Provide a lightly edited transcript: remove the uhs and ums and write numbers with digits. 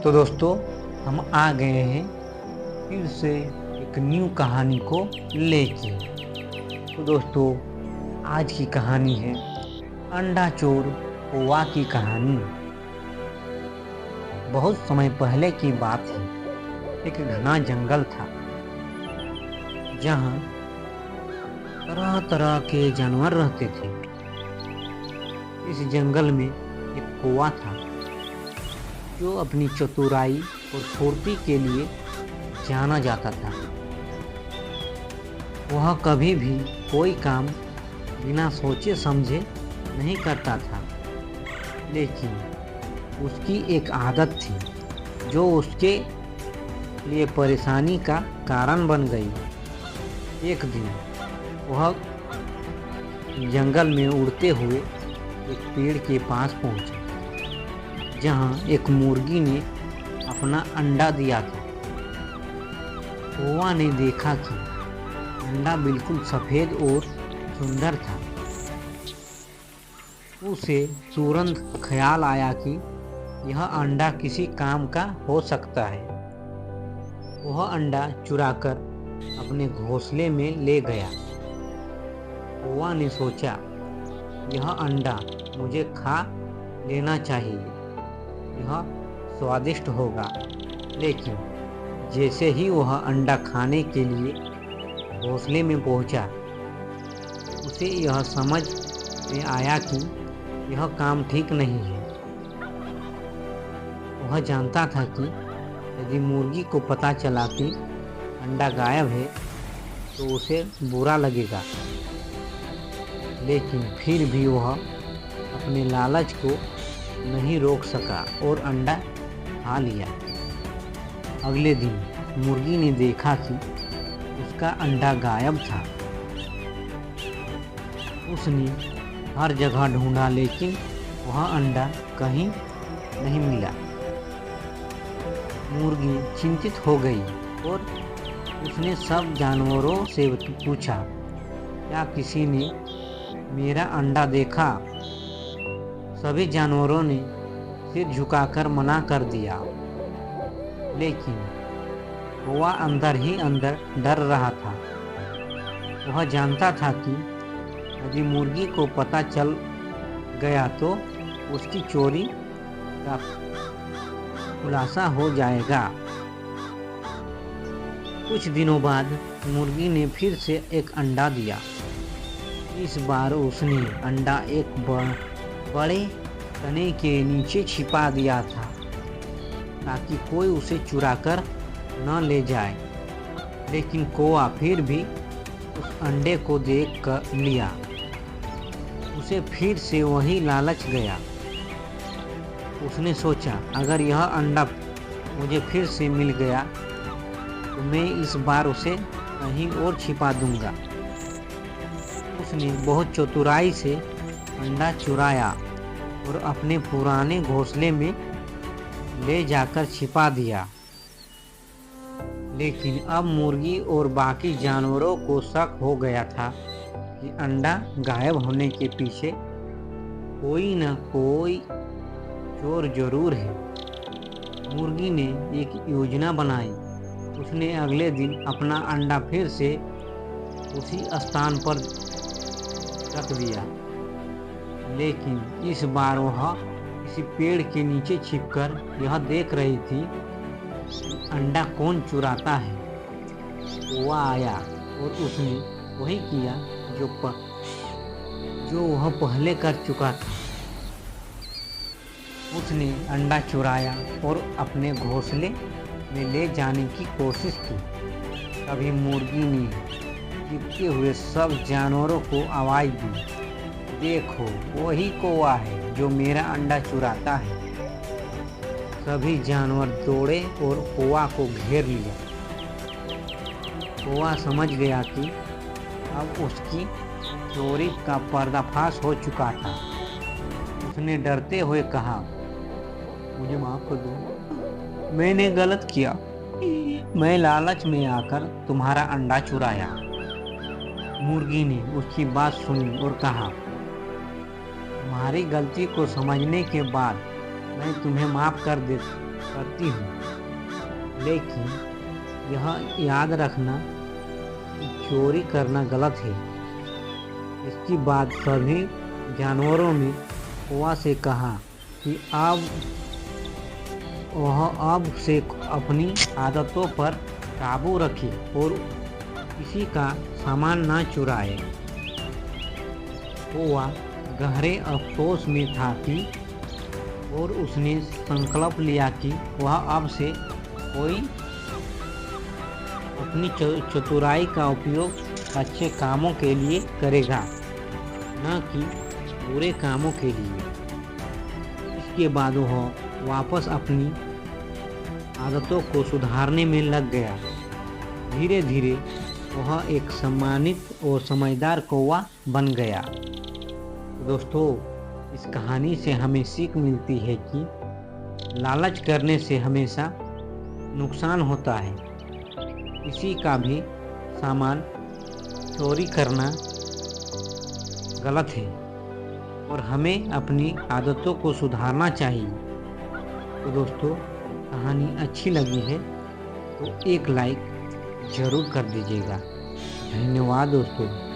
तो दोस्तों हम आ गए हैं फिर से एक न्यू कहानी को लेके। तो दोस्तों आज की कहानी है अंडा चोर कौवा की कहानी। बहुत समय पहले की बात है। एक घना जंगल था जहाँ तरह तरह के जानवर रहते थे। इस जंगल में एक कौवा था जो अपनी चतुराई और फुर्ती के लिए जाना जाता था। वह कभी भी कोई काम बिना सोचे समझे नहीं करता था, लेकिन उसकी एक आदत थी जो उसके लिए परेशानी का कारण बन गई। एक दिन वह जंगल में उड़ते हुए एक पेड़ के पास पहुंचा जहां एक मुर्गी ने अपना अंडा दिया था। कौवा ने देखा कि अंडा बिल्कुल सफेद और सुंदर था। उसे तुरंत ख्याल आया कि यह अंडा किसी काम का हो सकता है। वह अंडा चुराकर अपने घोंसले में ले गया। कौवा ने सोचा, यह अंडा मुझे खा लेना चाहिए, यह स्वादिष्ट होगा। लेकिन जैसे ही वह अंडा खाने के लिए घोंसले में पहुंचा, उसे यह समझ में आया कि यह काम ठीक नहीं है। वह जानता था कि यदि मुर्गी को पता चला कि अंडा गायब है तो उसे बुरा लगेगा, लेकिन फिर भी वह अपने लालच को नहीं रोक सका और अंडा खा लिया। अगले दिन मुर्गी ने देखा कि उसका अंडा गायब था। उसने हर जगह ढूंढा, लेकिन वह अंडा कहीं नहीं मिला। मुर्गी चिंतित हो गई और उसने सब जानवरों से पूछा, क्या किसी ने मेरा अंडा देखा? सभी जानवरों ने सिर झुकाकर मना कर दिया, लेकिन कौवा अंदर ही अंदर डर रहा था। वह जानता था कि यदि मुर्गी को पता चल गया तो उसकी चोरी का खुलासा हो जाएगा। कुछ दिनों बाद मुर्गी ने फिर से एक अंडा दिया। इस बार उसने अंडा एक बड़े तने के नीचे छिपा दिया था ताकि कोई उसे चुराकर न ले जाए। लेकिन कौवा फिर भी उस अंडे को देख कर लिया। उसे फिर से वही लालच गया। उसने सोचा, अगर यह अंडा मुझे फिर से मिल गया तो मैं इस बार उसे कहीं और छिपा दूंगा। उसने बहुत चतुराई से अंडा चुराया और अपने पुराने घोंसले में ले जाकर छिपा दिया। लेकिन अब मुर्गी और बाकी जानवरों को शक हो गया था कि अंडा गायब होने के पीछे कोई न कोई चोर जरूर है। मुर्गी ने एक योजना बनाई। उसने अगले दिन अपना अंडा फिर से उसी स्थान पर रख दिया, लेकिन इस बार वह किसी पेड़ के नीचे छिपकर यह देख रही थी कि अंडा कौन चुराता है। कौवा आया और उसने वही किया जो वह पहले कर चुका था। उसने अंडा चुराया और अपने घोंसले में ले जाने की कोशिश की। तभी मुर्गी ने चिपके हुए सब जानवरों को आवाज दी, देखो, वही कौवा है जो मेरा अंडा चुराता है। सभी जानवर दौड़े और कौवा को घेर लिया। कौवा समझ गया कि अब उसकी चोरी का पर्दाफाश हो चुका था। उसने डरते हुए कहा, मुझे माफ कर दो, मैंने गलत किया। मैं लालच में आकर तुम्हारा अंडा चुराया। मुर्गी ने उसकी बात सुनी और कहा, तुम्हारी गलती को समझने के बाद मैं तुम्हें माफ कर करती हूँ, लेकिन यह याद रखना कि चोरी करना गलत है। इसके बाद सभी जानवरों ने कौवा से कहा कि अब से अपनी आदतों पर काबू रखे और किसी का सामान ना चुराए। कौवा गहरे अफसोस में था कि और उसने संकल्प लिया कि वह अब से कोई अपनी चतुराई का उपयोग अच्छे कामों के लिए करेगा, न कि बुरे कामों के लिए। इसके बाद वह वापस अपनी आदतों को सुधारने में लग गया। धीरे धीरे वह एक सम्मानित और समझदार कौवा बन गया। दोस्तों, इस कहानी से हमें सीख मिलती है कि लालच करने से हमेशा नुकसान होता है। किसी का भी सामान चोरी करना गलत है और हमें अपनी आदतों को सुधारना चाहिए। तो दोस्तों, कहानी अच्छी लगी है तो एक लाइक ज़रूर कर दीजिएगा। धन्यवाद दोस्तों।